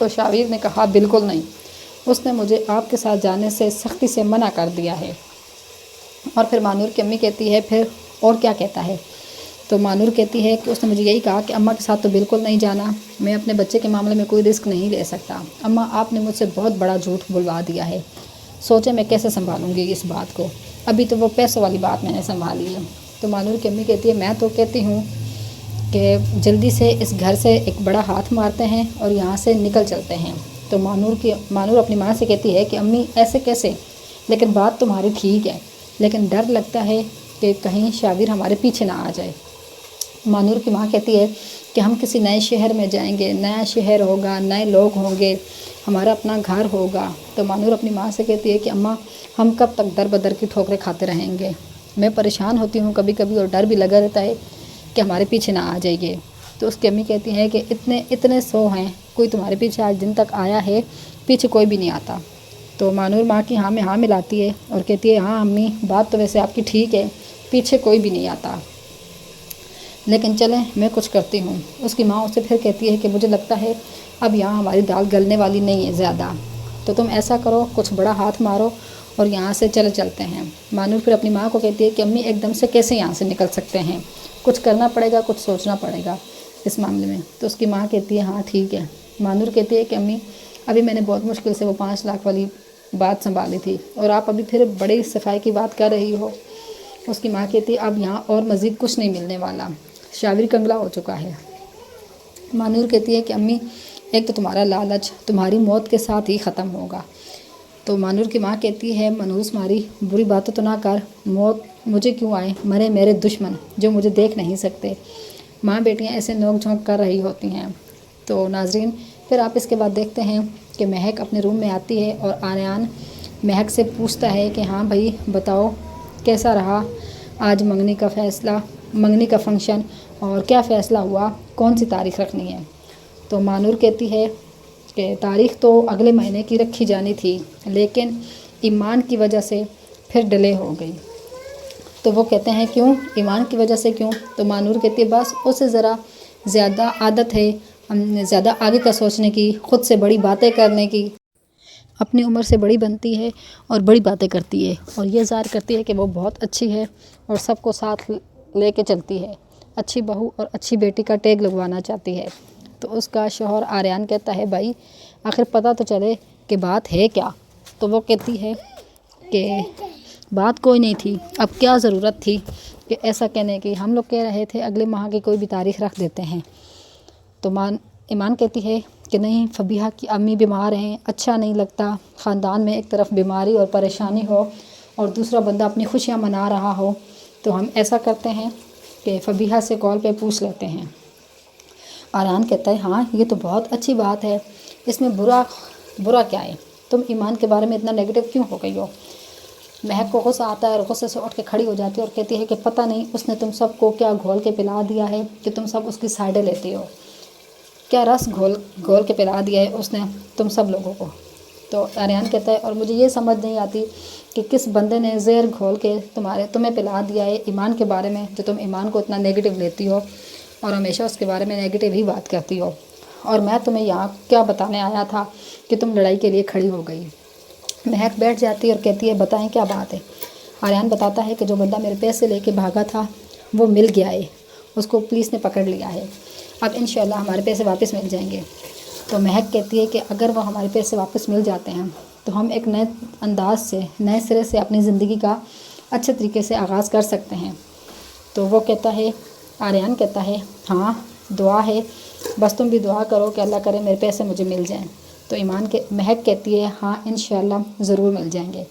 تو شاویر نے کہا بالکل نہیں، اس نے مجھے آپ کے ساتھ جانے سے سختی سے منع کر دیا ہے۔ اور پھر مانور کی امی کہتی ہے پھر اور کیا کہتا ہے؟ تو مانور کہتی ہے کہ اس نے مجھے یہی کہا کہ اماں کے ساتھ تو بالکل نہیں جانا، میں اپنے بچے کے معاملے میں کوئی رسک نہیں لے سکتا، اماں آپ نے مجھ سے بہت بڑا جھوٹ بلوا دیا ہے، سوچے میں کیسے سنبھالوں گی اس بات کو، ابھی تو وہ پیسوں والی بات میں نے سنبھالی ہے۔ تو مانور کی امی کہتی ہے میں تو کہتی ہوں کہ جلدی سے اس گھر سے ایک بڑا ہاتھ مارتے ہیں اور یہاں سے نکل چلتے ہیں۔ تو مانور اپنی ماں سے کہتی ہے کہ امی ایسے کیسے، لیکن بات تمہاری ٹھیک ہے، لیکن ڈر لگتا ہے کہ کہیں شاویر ہمارے پیچھے نہ آ جائے۔ مانور کی ماں کہتی ہے کہ ہم کسی نئے شہر میں جائیں گے، نیا شہر ہوگا، نئے لوگ ہوں گے، ہمارا اپنا گھر ہوگا۔ تو مانور اپنی ماں سے کہتی ہے کہ اماں ہم کب تک در بدر کی ٹھوکریں کھاتے رہیں گے، میں پریشان ہوتی ہوں کبھی کبھی اور ڈر بھی لگا رہتا ہے کہ ہمارے پیچھے نہ آ جائیے۔ تو اس کی امی کہتی ہیں کہ اتنے سو ہیں، کوئی تمہارے پیچھے آج دن تک آیا ہے؟ پیچھے کوئی بھی نہیں آتا۔ تو مانور ماں کی ہاں میں ہاں ملاتی ہے اور کہتی ہے ہاں امی بات تو ویسے آپ کی ٹھیک ہے، پیچھے کوئی بھی نہیں آتا، لیکن چلیں میں کچھ کرتی ہوں۔ اس کی ماں اسے پھر کہتی ہے کہ مجھے لگتا ہے اب یہاں ہماری دال گلنے والی نہیں ہے زیادہ، تو تم ایسا کرو کچھ بڑا ہاتھ مارو اور یہاں سے چلتے ہیں۔ مانور پھر اپنی ماں کو کہتی ہے کہ امی ایک دم سے کیسے یہاں سے نکل سکتے ہیں، کچھ کرنا پڑے گا، کچھ سوچنا پڑے گا اس معاملے میں۔ تو اس کی ماں کہتی ہے ہاں ٹھیک ہے۔ مانور کہتی ہے کہ امی ابھی میں نے بہت مشکل سے وہ 5 لاکھ والی بات سنبھالی تھی اور آپ ابھی پھر بڑی صفائی کی بات کر رہی ہو۔ اس کی ماں کہتی ہے اب یہاں اور مزید کچھ نہیں ملنے والا، شاویر کنگلا ہو چکا ہے۔ مانور کہتی ہے کہ امی ایک تو تمہارا لالچ تمہاری موت کے ساتھ ہی ختم ہوگا۔ تو مانور کی ماں کہتی ہے منوس ماری بری باتیں تو نہ کر، موت مجھے کیوں آئے، مرے میرے دشمن جو مجھے دیکھ نہیں سکتے۔ ماں بیٹیاں ایسے نوک جھونک کر رہی ہوتی ہیں۔ تو ناظرین پھر آپ اس کے بعد دیکھتے ہیں کہ مہک اپنے روم میں آتی ہے اور آریان مہک سے پوچھتا ہے کہ ہاں بھائی بتاؤ کیسا رہا آج منگنی کا فنکشن اور کیا فیصلہ ہوا، کون سی تاریخ رکھنی ہے؟ تو مانور کہتی ہے کہ تاریخ تو اگلے مہینے کی رکھی جانی تھی، لیکن ایمان کی وجہ سے پھر ڈیلے ہو گئی۔ تو وہ کہتے ہیں کیوں، ایمان کی وجہ سے کیوں؟ تو مانور کہتی ہے بس اسے ذرا زیادہ عادت ہے زیادہ آگے کا سوچنے کی، خود سے بڑی باتیں کرنے کی، اپنی عمر سے بڑی بنتی ہے اور بڑی باتیں کرتی ہے اور یہ ظاہر کرتی ہے کہ وہ بہت اچھی ہے اور سب کو ساتھ لے کے چلتی ہے، اچھی بہو اور اچھی بیٹی کا ٹیگ لگوانا چاہتی ہے۔ تو اس کا شوہر آریان کہتا ہے بھائی آخر پتہ تو چلے کہ بات ہے کیا؟ تو وہ کہتی ہے کہ بات کوئی نہیں تھی، اب کیا ضرورت تھی کہ ایسا کہنے کی، ہم لوگ کہہ رہے تھے اگلے ماہ کی کوئی بھی تاریخ رکھ دیتے ہیں۔ تو ایمان کہتی ہے کہ نہیں فبیہہ کی امی بیمار ہیں، اچھا نہیں لگتا خاندان میں ایک طرف بیماری اور پریشانی ہو اور دوسرا بندہ اپنی خوشیاں منا رہا ہو، تو ہم ایسا کرتے ہیں کہ فبیہہ سے کال پہ پوچھ لیتے ہیں۔ آریان کہتا ہے ہاں یہ تو بہت اچھی بات ہے، اس میں برا کیا ہے، تم ایمان کے بارے میں اتنا نیگیٹو کیوں ہو گئی ہو؟ مہک کو غصہ آتا ہے اور غصے سے اٹھ کے کھڑی ہو جاتی ہے اور کہتی ہے کہ پتہ نہیں اس نے تم سب کو کیا گھول کے پلا دیا ہے کہ تم سب اس کی سائڈیں لیتی ہو، کیا رس گھول کے پلا دیا ہے اس نے تم سب لوگوں کو؟ تو آریان کہتا ہے اور مجھے یہ سمجھ نہیں آتی کہ کس بندے نے زہر گھول کے تمہیں پلا دیا ہے ایمان کے بارے میں، جو تم ایمان کو اتنا نیگیٹو لیتی ہو اور ہمیشہ اس کے بارے میں نیگیٹو ہی بات کرتی ہو، اور میں تمہیں یہاں کیا بتانے آیا تھا کہ تم لڑائی کے لیے کھڑی ہو گئی۔ مہک بیٹھ جاتی ہے اور کہتی ہے بتائیں کیا بات ہے؟ آریان بتاتا ہے کہ جو بندہ میرے پیسے لے کے بھاگا تھا وہ مل گیا ہے، اس کو پولیس نے پکڑ لیا ہے، اب انشاءاللہ ہمارے پیسے واپس مل جائیں گے۔ تو مہک کہتی ہے کہ اگر وہ ہمارے پیسے واپس مل جاتے ہیں تو ہم ایک نئے انداز سے نئے سرے سے اپنی زندگی کا اچھے طریقے سے آغاز کر سکتے ہیں۔ تو وہ کہتا ہے آریان کہتا ہے ہاں دعا ہے، بس تم بھی دعا کرو کہ اللہ کرے میرے پیسے مجھے مل جائیں۔ تو مہک کہتی ہے ہاں انشاءاللہ ضرور مل جائیں گے۔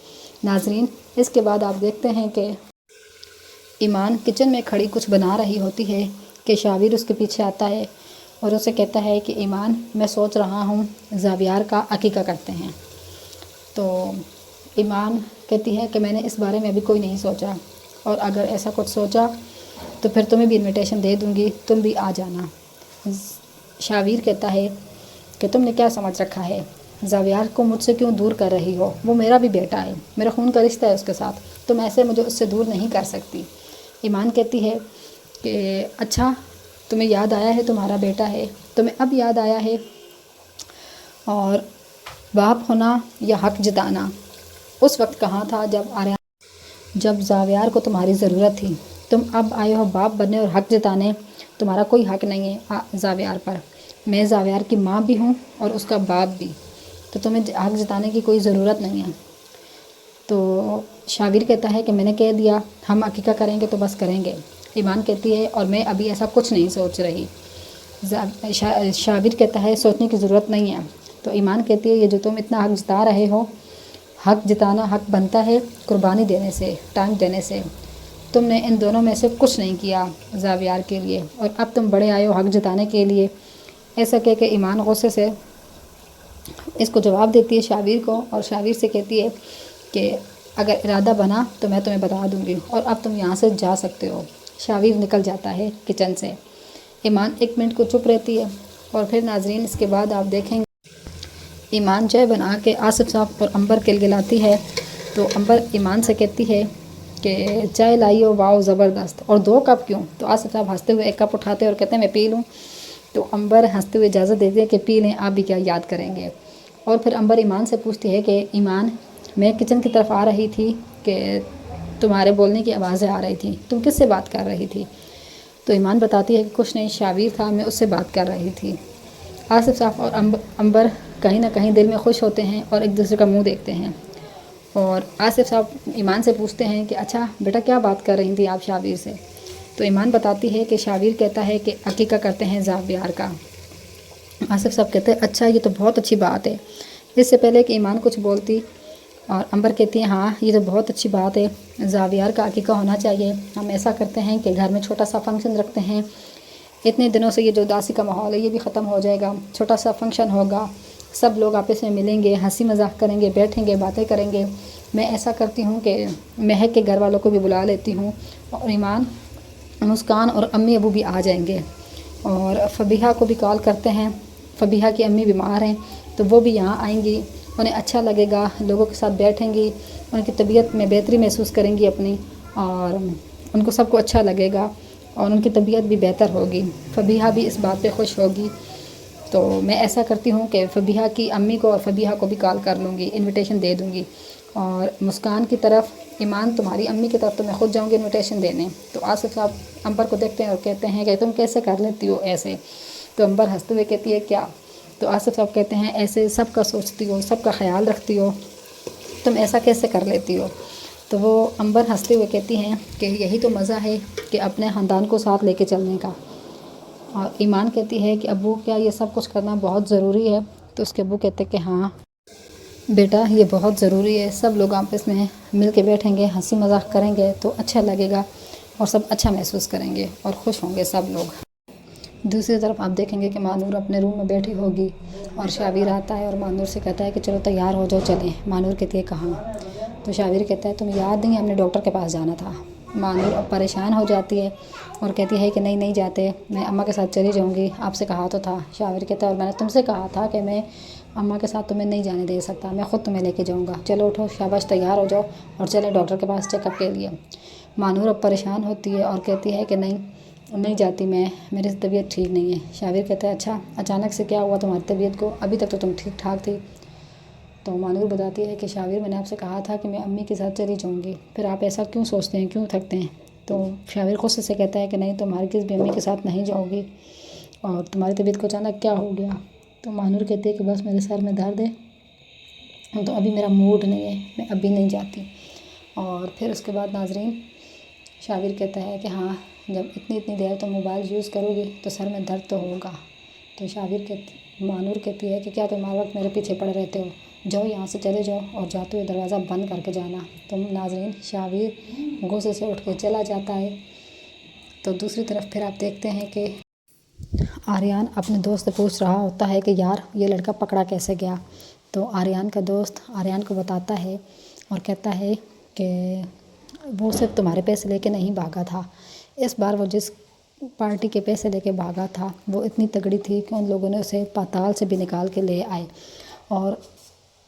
ناظرین اس کے بعد آپ دیکھتے ہیں کہ ایمان کچن میں کھڑی کچھ بنا رہی ہوتی ہے کہ شاویر اس کے پیچھے آتا ہے اور اسے کہتا ہے کہ ایمان میں سوچ رہا ہوں زاویار کا عقیقہ کرتے ہیں۔ تو ایمان کہتی ہے کہ میں نے اس بارے میں ابھی کوئی نہیں سوچا، اور اگر ایسا کچھ سوچا تو پھر تمہیں بھی انویٹیشن دے دوں گی، تم بھی آ جانا۔ شاویر کہتا ہے کہ تم نے کیا سمجھ رکھا ہے، زاویار کو مجھ سے کیوں دور کر رہی ہو، وہ میرا بھی بیٹا ہے، میرا خون کا رشتہ ہے اس کے ساتھ، تم ایسے مجھے اس سے دور نہیں کر سکتی۔ ایمان کہتی ہے کہ اچھا تمہیں یاد آیا ہے تمہارا بیٹا ہے، تمہیں اب یاد آیا ہے، اور باپ ہونا یا حق جتانا اس وقت کہاں تھا جب زاویار کو تمہاری ضرورت تھی. تم اب آئے ہو باپ بننے اور حق جتانے. تمہارا کوئی حق نہیں ہے زاویار پر. میں زاویار کی ماں بھی ہوں اور اس کا باپ بھی، تو تمہیں حق جتانے کی کوئی ضرورت نہیں ہے. تو شاویر کہتا ہے کہ میں نے کہہ دیا ہم عقیقہ کریں گے تو بس کریں گے. ایمان کہتی ہے اور میں ابھی ایسا کچھ نہیں سوچ رہی. شاویر کہتا ہے سوچنے کی ضرورت نہیں ہے. تو ایمان کہتی ہے یہ جو تم اتنا حق جتا رہے ہو، حق جتانا حق بنتا ہے قربانی دینے سے، ٹائم دینے سے. تم نے ان دونوں میں سے کچھ نہیں کیا زاویار کے لیے، اور اب تم بڑے آئے ہو حق جتانے کے لیے. ایسا کہہ کے ایمان غصے سے اس کو جواب دیتی ہے شاویر کو، اور شاویر سے کہتی ہے کہ اگر ارادہ بنا تو میں تمہیں بتا دوں گی، اور اب تم یہاں سے جا سکتے ہو. شاویر نکل جاتا ہے کچن سے. ایمان 1 منٹ کو چپ رہتی ہے، اور پھر ناظرین اس کے بعد آپ دیکھیں گے ایمان چائے بنا کے آصف صاحب اور امبر گلاتی ہے. تو امبر ایمان سے کہتی ہے کہ چائے لائی ہو، واؤ زبردست، اور 2 کپ کیوں؟ تو آصف صاحب ہنستے ہوئے 1 کپ اٹھاتے ہیں اور کہتے ہیں میں پی لوں. تو امبر ہنستے ہوئے اجازت دیتی ہے کہ پی لیں، آپ بھی کیا یاد کریں گے. اور پھر امبر ایمان سے پوچھتی ہے کہ ایمان میں کچن کی طرف آ رہی تھی کہ تمہارے بولنے کی آوازیں آ رہی تھیں، تم کس سے بات کر رہی تھی؟ تو ایمان بتاتی ہے کہ کچھ نہیں، شاویر تھا، میں اس سے بات کر رہی تھی. آصف صاحب اور امبر کہیں نہ کہیں دل میں خوش ہوتے ہیں اور ایک دوسرے کا منہ دیکھتے ہیں. اور آصف صاحب ایمان سے پوچھتے ہیں کہ اچھا بیٹا کیا بات کر رہی تھی آپ شاویر سے؟ تو ایمان بتاتی ہے کہ شاویر کہتا ہے کہ عقیقہ کرتے ہیں زاویار کا. آصف صاحب کہتے ہیں اچھا یہ تو بہت اچھی بات ہے. اس سے پہلے کہ ایمان کچھ بولتی اور امبر کہتی ہے ہاں یہ تو بہت اچھی بات ہے، زاویار کا عقیقہ ہونا چاہیے. ہم ایسا کرتے ہیں کہ گھر میں چھوٹا سا فنکشن رکھتے ہیں. اتنے دنوں سے یہ جو اداسی کا ماحول ہے یہ بھی ختم ہو جائے گا. چھوٹا سا فنکشن ہوگا، سب لوگ آپس میں ملیں گے، ہنسی مذاق کریں گے، بیٹھیں گے، باتیں کریں گے. میں ایسا کرتی ہوں کہ مہک کے گھر والوں کو بھی بلا لیتی ہوں، اور ایمان، مسکان اور امی ابو بھی آ جائیں گے. اور فبیحہ کو بھی کال کرتے ہیں. فبیحہ کی امی بیمار ہیں تو وہ بھی یہاں آئیں گی. انہیں اچھا لگے گا، لوگوں کے ساتھ بیٹھیں گی، ان کی طبیعت میں بہتری محسوس کریں گی اپنی، اور ان کو سب کو اچھا لگے گا اور ان کی طبیعت بھی بہتر ہوگی. فبیحہ بھی اس بات پہ خوش ہوگی. تو میں ایسا کرتی ہوں کہ فبیحہ کی امی کو اور فبیحہ کو بھی کال کر لوں گی، انویٹیشن دے دوں گی. اور مسکان کی طرف، ایمان تمہاری امی کی طرف تو میں خود جاؤں گی انویٹیشن دینے. تو آصف صاحب امبر کو دیکھتے ہیں اور کہتے ہیں کہ تم کیسے کر لیتی ہو ایسے؟ تو امبر ہنستے ہوئے کہتی ہے کیا؟ تو آصف صاحب کہتے ہیں ایسے سب کا سوچتی ہو، سب کا خیال رکھتی ہو، تم ایسا کیسے کر لیتی ہو؟ تو وہ امبر ہنستے ہوئے کہتی ہیں کہ یہی تو مزہ ہے کہ اپنے خاندان کو ساتھ لے کے چلنے کا. اور ایمان کہتی ہے کہ ابو کیا یہ سب کچھ کرنا بہت ضروری ہے؟ تو اس کے ابو کہتے کہ ہاں بیٹا یہ بہت ضروری ہے. سب لوگ آپس میں مل کے بیٹھیں گے، ہنسی مذاق کریں گے تو اچھا لگے گا اور سب اچھا محسوس کریں گے اور خوش ہوں گے سب لوگ. دوسری طرف آپ دیکھیں گے کہ مانور اپنے روم میں بیٹھی ہوگی اور شاویر آتا ہے اور مانور سے کہتا ہے کہ چلو تیار ہو جاؤ چلیں. مانور کہتی ہے کہاں؟ تو شاویر کہتا ہے تمہیں یاد نہیں ہم نے ڈاکٹر کے پاس جانا تھا. مانور اب پریشان ہو جاتی ہے اور کہتی ہے کہ نہیں جاتے، میں اماں کے ساتھ چلی جاؤں گی، آپ سے کہا تو تھا. شاویر کہتا ہے اور میں نے تم سے کہا تھا کہ میں اماں کے ساتھ تمہیں نہیں جانے دے سکتا، میں خود تمہیں لے کے جاؤں گا. چلو اٹھو شاباش تیار ہو جاؤ اور چلے ڈاکٹر کے پاس چیک اپ کے لیے. مانور اب پریشان ہوتی ہے اور کہتی ہے کہ نہیں جاتی میں، میری طبیعت ٹھیک نہیں ہے. شاویر کہتا ہے اچھا اچانک سے کیا ہوا تمہاری طبیعت کو؟ ابھی تک تو تم ٹھیک ٹھاک تھی. تو مانور بتاتی ہے کہ شاویر میں نے آپ سے کہا تھا کہ میں امی کے ساتھ چلی جاؤں گی، پھر آپ ایسا کیوں سوچتے ہیں، کیوں تھکتے ہیں؟ تو شاویر غصے سے کہتا ہے کہ نہیں تم ہرگز بھی امی کے ساتھ نہیں جاؤ گی، اور تمہاری طبیعت کو اچانک کیا ہو گیا؟ تو مانور کہتی ہے کہ بس میرے سر میں درد ہے تو ابھی میرا موڈ نہیں ہے، میں ابھی نہیں جاتی. اور پھر اس کے بعد ناظرین شاویر کہتا ہے کہ ہاں جب اتنی دیر تم موبائل یوز کرو گی تو سر میں درد تو ہوگا. تو مانور کہتی ہے کہ کیا تم ہر وقت میرے پیچھے پڑے رہتے ہو؟ جاؤ یہاں سے چلے جاؤ اور جاتے ہوئے دروازہ بند کر کے جانا. تو ناظرین شاویر غصے سے اٹھ کے چلا جاتا ہے. تو دوسری طرف پھر آپ دیکھتے ہیں کہ آریان اپنے دوست سے پوچھ رہا ہوتا ہے کہ یار یہ لڑکا پکڑا کیسے گیا؟ تو آریان کا دوست آریان کو بتاتا ہے اور کہتا ہے کہ وہ صرف تمہارے پیسے لے کے نہیں بھاگا تھا، اس بار وہ جس پارٹی کے پیسے لے کے بھاگا تھا وہ اتنی تگڑی تھی کہ ان لوگوں نے اسے پاتال سے بھی نکال کے لے آئے اور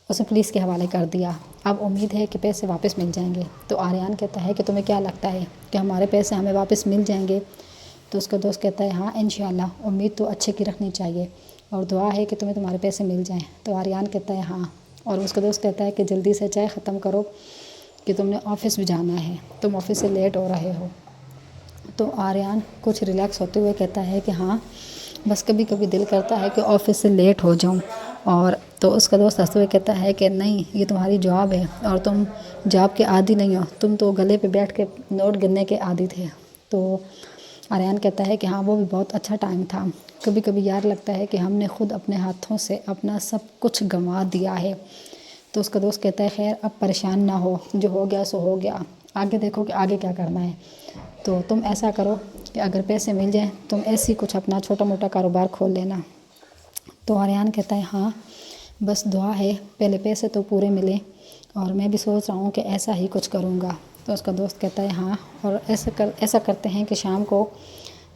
اسے پولیس کے حوالے کر دیا. اب امید ہے کہ پیسے واپس مل جائیں گے. تو آریان کہتا ہے کہ تمہیں کیا لگتا ہے کہ ہمارے پیسے ہمیں واپس مل جائیں گے؟ تو اس کا دوست کہتا ہے ہاں انشاءاللہ، امید تو اچھے کی رکھنی چاہیے. اور دعا ہے کہ تمہیں تمہارے پیسے مل جائیں. تو آریان کہتا ہے ہاں، اور اس کا دوست کہتا ہے کہ جلدی سے چائے ختم کرو کہ تم نے آفس بھی جانا ہے، تم آفس سے لیٹ ہو رہے ہو. تو آریان کچھ ریلیکس ہوتے ہوئے کہتا ہے کہ ہاں بس کبھی کبھی دل کرتا ہے کہ آفس سے لیٹ ہو جاؤں. اور تو اس کا دوست ہنستے ہوئے کہتا ہے کہ نہیں، یہ تمہاری جاب ہے اور تم جاب کے عادی نہیں ہو، تم تو گلے پہ بیٹھ کے نوٹ گننے کے عادی تھے. تو آریان کہتا ہے کہ ہاں وہ بھی بہت اچھا ٹائم تھا، کبھی کبھی یار لگتا ہے کہ ہم نے خود اپنے ہاتھوں سے اپنا سب کچھ گنوا دیا ہے. تو اس کا دوست کہتا ہے خیر اب پریشان نہ ہو، جو ہو گیا سو ہو گیا، آگے دیکھو کہ آگے کیا کرنا ہے. تو تم ایسا کرو کہ اگر پیسے مل جائیں تم ایسی کچھ اپنا چھوٹا موٹا کاروبار کھول لینا. تو آریان کہتا ہے ہاں بس دعا ہے پہلے پیسے تو پورے ملیں، اور میں بھی سوچ رہا ہوں کہ ایسا ہی کچھ کروں گا. تو اس کا دوست کہتا ہے ہاں، اور ایسا کرتے ہیں کہ شام کو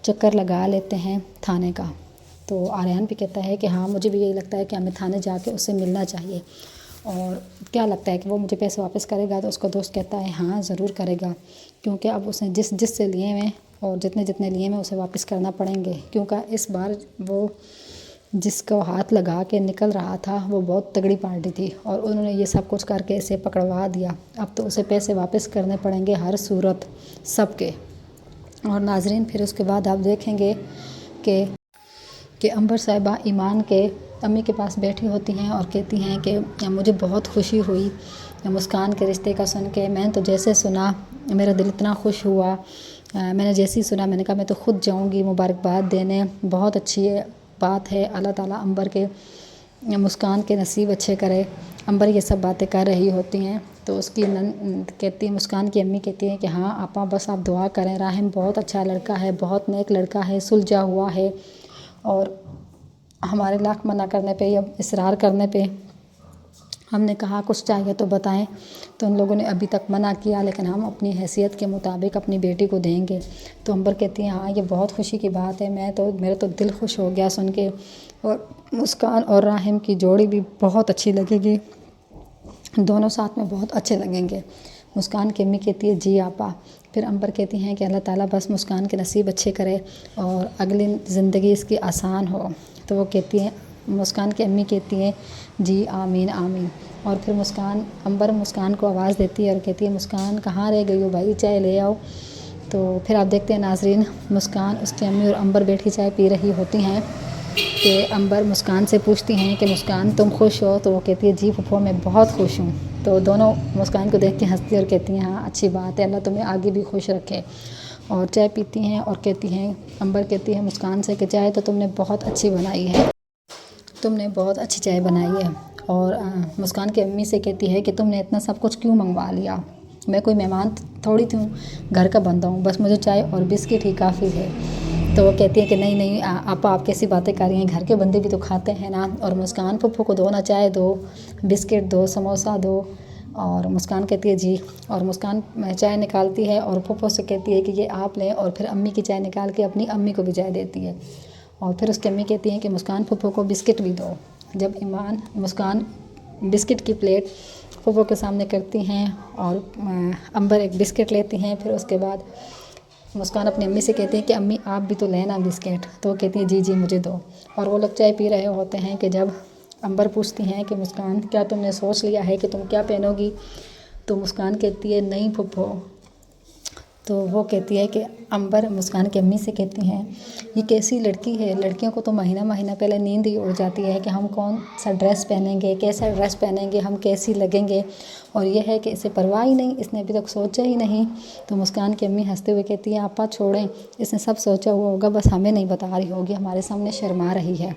چکر لگا لیتے ہیں تھانے کا. تو آریان بھی کہتا ہے کہ ہاں مجھے بھی یہی لگتا ہے کہ ہمیں تھانے جا کے اس سے ملنا چاہیے. اور کیا لگتا ہے کہ وہ مجھے پیسے واپس کرے گا؟ تو اس کا دوست کہتا ہے ہاں ضرور کرے گا، کیونکہ اب اس نے جس سے لیے ہوئے اور جتنے لیے ہوئے اسے واپس کرنا پڑیں گے. کیونکہ اس بار وہ جس کو ہاتھ لگا کے نکل رہا تھا وہ بہت تگڑی پارٹی تھی، اور انہوں نے یہ سب کچھ کر کے اسے پکڑوا دیا. اب تو اسے پیسے واپس کرنے پڑیں گے ہر صورت سب کے. اور ناظرین پھر اس کے بعد آپ دیکھیں گے کہ عنبر صاحبہ ایمان کے امی کے پاس بیٹھی ہوتی ہیں اور کہتی ہیں کہ مجھے بہت خوشی ہوئی مسکان کے رشتے کا سن کے. میں نے تو جیسے سنا میرا دل اتنا خوش ہوا، میں نے جیسے ہی سنا میں نے کہا میں تو خود جاؤں گی مبارکباد دینے. بہت اچھی بات ہے، اللہ تعالیٰ عنبر کے مسکان کے نصیب اچھے کرے. عنبر یہ سب باتیں کر رہی ہوتی ہیں تو اس کی کہتی ہے، مسکان کی امی کہتی ہے کہ ہاں آپا بس آپ دعا کریں، راحم بہت اچھا لڑکا ہے، بہت نیک لڑکا ہے، سلجھا ہوا ہے. اور ہمارے لاکھ منع کرنے پہ یا اصرار کرنے پہ ہم نے کہا کچھ چاہیے تو بتائیں، تو ان لوگوں نے ابھی تک منع کیا، لیکن ہم اپنی حیثیت کے مطابق اپنی بیٹی کو دیں گے. تو عنبر کہتی ہیں ہاں یہ بہت خوشی کی بات ہے، میرا تو دل خوش ہو گیا سن کے. اور مسکان اور راحم کی جوڑی بھی بہت اچھی لگے گی، دونوں ساتھ میں بہت اچھے لگیں گے. مسکان کی امی کہتی ہے جی آپا. پھر عنبر کہتی ہیں کہ اللہ تعالیٰ بس مسکان کے نصیب اچھے کرے اور اگلی زندگی اس کی آسان ہو. تو وہ کہتی ہیں، مسکان کی امی کہتی ہیں جی آمین آمین. اور پھر عنبر مسکان کو آواز دیتی ہے اور کہتی ہے مسکان کہاں رہ گئی ہو بھائی، چائے لے آؤ. تو پھر آپ دیکھتے ہیں ناظرین، مسکان اس کی امی اور عنبر بیٹھی چائے پی رہی ہوتی ہیں کہ عنبر مسکان سے پوچھتی ہیں کہ مسکان تم خوش ہو؟ تو وہ کہتی ہے جی پھپھو میں بہت خوش ہوں. تو دونوں مسکان کو دیکھ کے ہنستی اور کہتی ہیں ہاں اچھی بات ہے، اللہ تمہیں آگے بھی خوش رکھے. اور چائے پیتی ہیں اور کہتی ہیں، عنبر کہتی ہے مسکان سے کہ چائے تو تم نے بہت اچھی بنائی ہے، تم نے بہت اچھی چائے بنائی ہے. اور مسکان کی امی سے کہتی ہے کہ تم نے اتنا سب کچھ کیوں منگوا لیا؟ میں کوئی مہمان تھوڑی تھی، گھر کا بندہ ہوں، بس مجھے چائے اور بسکٹ ہی کافی ہے. تو وہ کہتی ہے کہ نہیں آپا آپ کیسی باتیں کر رہی ہیں، گھر کے بندے بھی تو کھاتے ہیں نا. اور مسکان پھپھو کو دو نا چائے دو، بسکٹ دو، سموسہ دو. اور مسکان کہتی ہے جی. اور مسکان چائے نکالتی ہے اور پھپھو سے کہتی ہے کہ یہ آپ لیں، اور پھر امی کی چائے نکال کے اپنی امی کو بھی چائے دیتی ہے. اور پھر اس کی امی کہتی ہیں کہ مسکان پھپھو کو بسکٹ بھی دو. جب مسکان بسکٹ کی پلیٹ پھپھو کے سامنے کرتی ہیں اور عنبر ایک بسکٹ لیتی ہیں، پھر اس کے بعد مسکان اپنی امی سے کہتی ہے کہ امی آپ بھی تو لینا بسکٹ. تو وہ کہتی ہے جی مجھے دو. اور وہ لوگ چائے پی رہے ہوتے ہیں کہ جب عنبر پوچھتی ہیں کہ مسکان کیا تم نے سوچ لیا ہے کہ تم کیا پہنو گی؟ تو مسکان کہتی ہے نہیں پھپھو. تو وہ کہتی ہے کہ عنبر مسکان کی امی سے کہتی ہیں یہ کیسی لڑکی ہے، لڑکیوں کو تو مہینہ پہلے نیند ہی اڑ جاتی ہے کہ ہم کون سا ڈریس پہنیں گے، کیسا ڈریس پہنیں گے، ہم کیسی لگیں گے، اور یہ ہے کہ اسے پرواہ ہی نہیں، اس نے ابھی تک سوچا ہی نہیں. تو مسکان کی امی ہنستے ہوئے کہتی ہیں آپا چھوڑیں، اس نے سب سوچا ہوا ہوگا، بس ہمیں نہیں بتا رہی ہوگی، ہمارے سامنے شرما رہی ہے.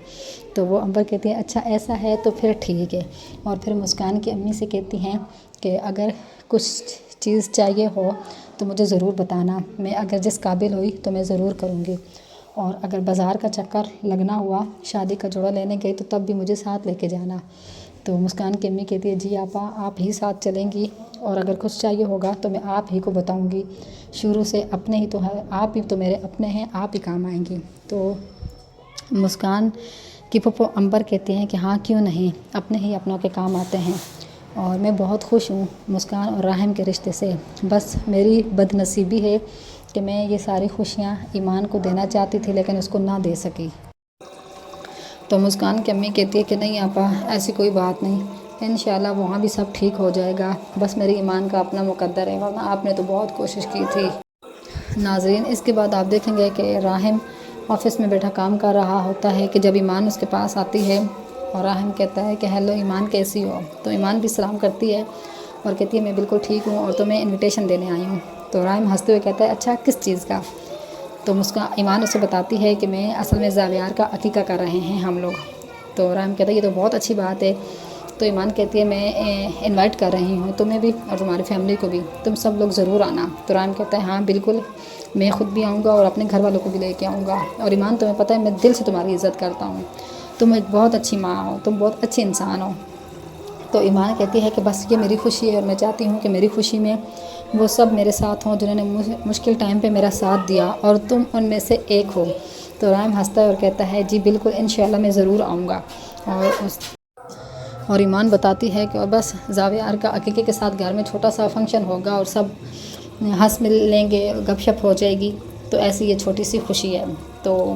تو وہ عنبر کہتی ہے اچھا ایسا ہے تو پھر ٹھیک ہے. اور پھر مسکان کی امی سے کہتی ہیں کہ اگر کچھ چیز چاہیے ہو تو مجھے ضرور بتانا، میں اگر جس قابل ہوئی تو میں ضرور کروں گی. اور اگر بازار کا چکر لگنا ہوا، شادی کا جوڑا لینے گئی تو تب بھی مجھے ساتھ لے کے جانا. تو مسکان کی امی کہتی ہے جی آپا آپ ہی ساتھ چلیں گی، اور اگر کچھ چاہیے ہوگا تو میں آپ ہی کو بتاؤں گی، شروع سے اپنے ہی تو ہے، آپ ہی تو میرے اپنے ہیں، آپ ہی کام آئیں گی. تو مسکان کی پھپھو عنبر کہتے ہیں کہ ہاں کیوں نہیں، اپنے ہی اپنوں کے کام آتے ہیں. اور میں بہت خوش ہوں مسکان اور راحم کے رشتے سے، بس میری بد نصیبی ہے کہ میں یہ ساری خوشیاں ایمان کو دینا چاہتی تھی لیکن اس کو نہ دے سکی. تو مسکان کی امی کہتی ہے کہ نہیں آپا ایسی کوئی بات نہیں، انشاءاللہ وہاں بھی سب ٹھیک ہو جائے گا، بس میری ایمان کا اپنا مقدر ہے، ورنہ آپ نے تو بہت کوشش کی تھی۔ ناظرین اس کے بعد آپ دیکھیں گے کہ راحم آفس میں بیٹھا کام کر رہا ہوتا ہے کہ جب ایمان اس کے پاس آتی ہے اور راحم کہتا ہے کہ ہیلو ایمان کیسی ہو، تو ایمان بھی سلام کرتی ہے اور کہتی ہے میں بالکل ٹھیک ہوں اور تمہیں انویٹیشن دینے آئی ہوں۔ تو راحم ہنستے ہوئے کہتا ہے اچھا کس چیز کا؟ تو ایمان اسے بتاتی ہے کہ میں اصل میں زاویار کا عقیقہ کر رہے ہیں ہم لوگ۔ تو راحم کہتا ہے یہ تو بہت اچھی بات ہے۔ تو ایمان کہتی ہے میں انوائٹ کر رہی ہوں تمہیں بھی اور تمہاری فیملی کو بھی، تم سب لوگ ضرور آنا۔ تو راحم کہتا ہے ہاں بالکل، میں خود بھی آؤں گا اور اپنے گھر والوں کو بھی لے کے آؤں گا، اور ایمان تمہیں پتہ ہے میں دل سے تمہاری عزت کرتا ہوں، تم ایک بہت اچھی ماں ہو، تم بہت اچھی انسان ہو۔ تو ایمان کہتی ہے کہ بس یہ میری خوشی ہے اور میں چاہتی ہوں کہ میری خوشی میں وہ سب میرے ساتھ ہوں جنہوں نے مشکل ٹائم پہ میرا ساتھ دیا، اور تم ان میں سے ایک ہو۔ تو راحم ہنستا ہے اور کہتا ہے جی بالکل انشاءاللہ میں ضرور آؤں گا۔ اور ایمان بتاتی ہے کہ اور بس زاویار کا عقیقے کے ساتھ گھر میں چھوٹا سا فنکشن ہوگا اور سب ہنس مل لیں گے، گپ شپ ہو جائے گی، تو ایسی یہ چھوٹی سی خوشی ہے۔ تو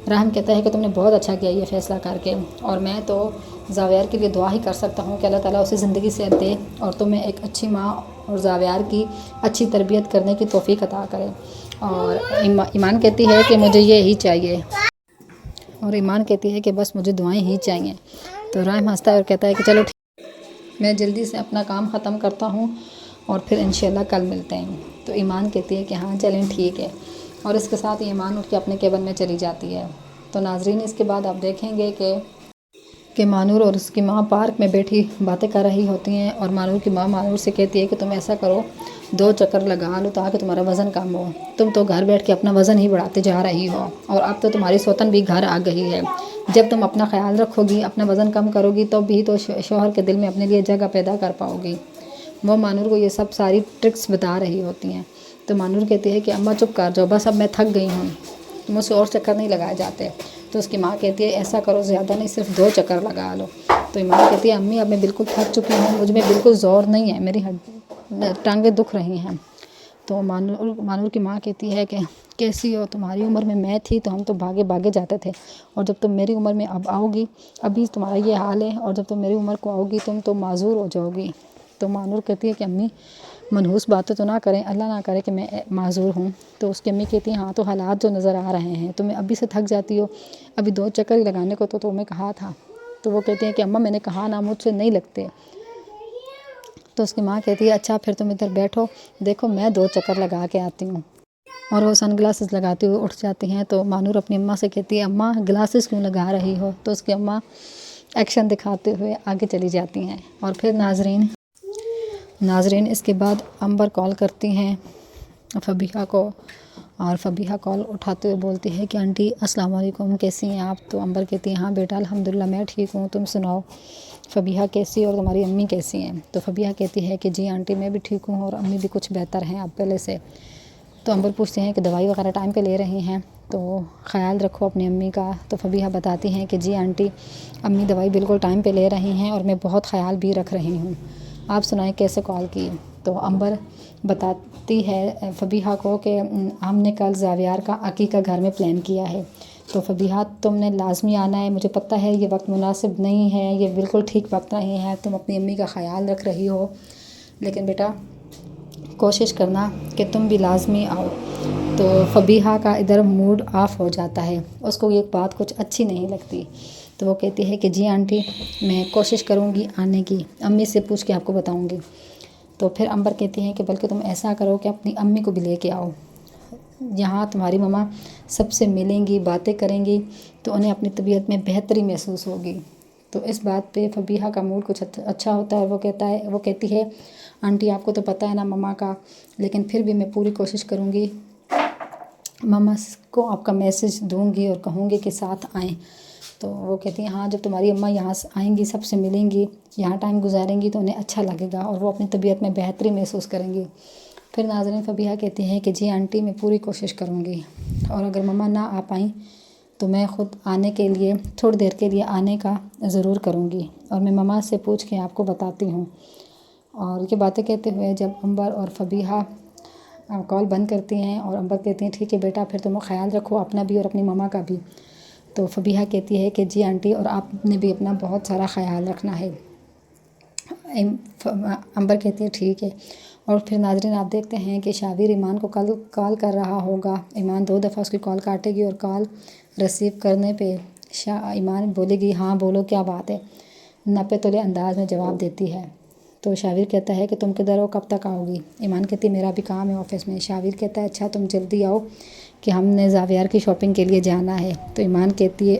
راحم کہتا ہے کہ تم نے بہت اچھا کیا یہ فیصلہ کر کے، اور میں تو زاویار کے لیے دعا ہی کر سکتا ہوں کہ اللہ تعالیٰ اسے زندگی صحت دے اور تمہیں ایک اچھی ماں اور زاویار کی اچھی تربیت کرنے کی توفیق عطا کرے۔ اور ایمان کہتی ہے کہ مجھے یہی چاہیے، اور ایمان کہتی ہے کہ بس مجھے دعائیں ہی چاہیے۔ تو راحم ہنستا ہے اور کہتا ہے کہ چلو ٹھیک، میں جلدی سے اپنا کام ختم کرتا ہوں اور پھر انشاءاللہ کل ملتے ہیں۔ تو ایمان کہتی ہے کہ ہاں چلیں ٹھیک ہے، اور اس کے ساتھ ایمان اٹھ کے اپنے کیبن میں چلی جاتی ہے۔ تو ناظرین اس کے بعد آپ دیکھیں گے کہ مانور اور اس کی ماں پارک میں بیٹھی باتیں کر رہی ہوتی ہیں، اور مانور کی ماں مانور سے کہتی ہے کہ تم ایسا کرو 2 چکر لگا لو تاکہ تمہارا وزن کم ہو، تم تو گھر بیٹھ کے اپنا وزن ہی بڑھاتے جا رہی ہو، اور اب تو تمہاری سوتن بھی گھر آ گئی ہے، جب تم اپنا خیال رکھو گی، اپنا وزن کم کرو گی، تو بھی تو شوہر کے دل میں اپنے لیے جگہ پیدا کر پاؤ گی۔ وہ مانور کو یہ سب ساری ٹرکس بتا رہی ہوتی ہیں۔ تو مانور کہتی ہے کہ اماں چپ کر جاؤ، بس اب میں تھک گئی ہوں، مجھ سے اور چکر نہیں لگائے جاتے۔ تو اس کی ماں کہتی ہے ایسا کرو زیادہ نہیں، صرف 2 چکر لگا لو۔ تو ایمان کہتی ہے امی اب میں بالکل تھک چکی ہوں، مجھ میں بالکل زور نہیں ہے، میری ٹانگیں دکھ رہی ہیں۔ تو مانور کی ماں کہتی ہے کہ کیسی ہو، تمہاری عمر میں تھی تو ہم تو بھاگے جاتے تھے، اور جب تم میری عمر میں اب آؤ گی ابھی تمہارا یہ حال ہے، اور جب تم میری عمر کو آؤ گی تم تو معذور ہو جاؤ گی۔ تو مانور کہتی ہے کہ امی منحوس باتیں تو نہ کریں، اللہ نہ کرے کہ میں معذور ہوں۔ تو اس کی امی کہتی ہیں ہاں تو حالات جو نظر آ رہے ہیں، تمہیں ابھی سے تھک جاتی ہو، ابھی 2 چکر ہی لگانے کو تو تمہیں کہا تھا۔ تو وہ کہتی ہیں کہ اماں میں نے کہا نا مجھ سے نہیں لگتے۔ تو اس کی ماں کہتی ہے اچھا پھر تم ادھر بیٹھو، دیکھو میں 2 چکر لگا کے آتی ہوں، اور وہ سن گلاسز لگاتے ہوئے اٹھ جاتی ہیں۔ تو مانور اپنی اماں سے کہتی ہے اماں گلاسز کیوں لگا رہی ہو؟ تو اس کی اماں ایکشن دکھاتے ہوئے آگے چلی جاتی ہیں۔ اور پھر ناظرین اس کے بعد امبر کال کرتی ہیں فبیحہ کو، اور فبیحہ کال اٹھاتے ہوئے بولتی ہے کہ آنٹی السلام علیکم، کیسی ہیں آپ؟ تو امبر کہتی ہے ہاں بیٹا الحمدللہ میں ٹھیک ہوں، تم سناؤ فبیحہ کیسی اور تمہاری امی کیسی ہیں؟ تو فبیحہ کہتی ہے کہ جی آنٹی میں بھی ٹھیک ہوں اور امی بھی کچھ بہتر ہیں اب پہلے سے۔ تو امبر پوچھتے ہیں کہ دوائی وغیرہ ٹائم پہ لے رہی ہیں؟ تو خیال رکھو اپنی امی کا۔ تو فبیحہ بتاتی ہیں کہ جی آنٹی امی دوائی بالکل ٹائم پہ لے رہی ہیں اور میں بہت خیال بھی رکھ رہی ہوں، آپ سنائیں کیسے کال کی؟ تو امبر بتاتی ہے فبیحہ کو کہ ہم نے کل زاویار کا عقیقہ گھر میں پلان کیا ہے، تو فبیحہ تم نے لازمی آنا ہے، مجھے پتہ ہے یہ وقت مناسب نہیں ہے، یہ بالکل ٹھیک وقت نہیں ہے، تم اپنی امی کا خیال رکھ رہی ہو، لیکن بیٹا کوشش کرنا کہ تم بھی لازمی آؤ۔ تو فبیحہ کا ادھر موڈ آف ہو جاتا ہے، اس کو یہ بات کچھ اچھی نہیں لگتی۔ تو وہ کہتی ہے کہ جی آنٹی میں کوشش کروں گی آنے کی، امی سے پوچھ کے آپ کو بتاؤں گی۔ تو پھر امبر کہتی ہیں کہ بلکہ تم ایسا کرو کہ اپنی امی کو بھی لے کے آؤ، یہاں تمہاری مما سب سے ملیں گی، باتیں کریں گی، تو انہیں اپنی طبیعت میں بہتری محسوس ہوگی۔ تو اس بات پہ فبیحہ کا موڈ کچھ اچھا ہوتا ہے، وہ کہتی ہے آنٹی آپ کو تو پتہ ہے نا مما کا، لیکن پھر بھی میں پوری کوشش کروں گی، مما کو آپ کا میسج دوں گی اور کہوں گی کہ ساتھ آئیں۔ تو وہ کہتی ہیں ہاں جب تمہاری اماں یہاں آئیں گی، سب سے ملیں گی، یہاں ٹائم گزاریں گی تو انہیں اچھا لگے گا اور وہ اپنی طبیعت میں بہتری محسوس کریں گی۔ پھر ناظرین فبیحہ کہتی ہیں کہ جی آنٹی میں پوری کوشش کروں گی، اور اگر مما نہ آ پائیں تو میں خود آنے کے لیے تھوڑی دیر کے لیے آنے کا ضرور کروں گی، اور میں مما سے پوچھ کے آپ کو بتاتی ہوں۔ اور یہ باتیں کہتے ہوئے جب امبر اور فبیحہ کال بند کرتی ہیں اور امبر کہتی ہیں ٹھیک ہے بیٹا پھر تم خیال رکھو اپنا بھی اور اپنی مما کا بھی۔ تو فبیہہ کہتی ہے کہ جی آنٹی اور آپ نے بھی اپنا بہت سارا خیال رکھنا ہے. امبر کہتی ہے ٹھیک ہے. اور پھر ناظرین آپ دیکھتے ہیں کہ شاویر ایمان کو کال کر رہا ہوگا. ایمان 2 دفعہ اس کی کال کاٹے گی اور کال ریسیو کرنے پہ ایمان بولے گی ہاں بولو کیا بات ہے. نپے تلے انداز میں جواب دیتی ہے. تو شاویر کہتا ہے کہ تم کدھر ہو کب تک آؤ گی. ایمان کہتی ہے میرا بھی کام ہے آفس میں. شاویر کہتا ہے اچھا تم جلدی آؤ کہ ہم نے زاویار کی شاپنگ کے لیے جانا ہے. تو ایمان کہتی ہے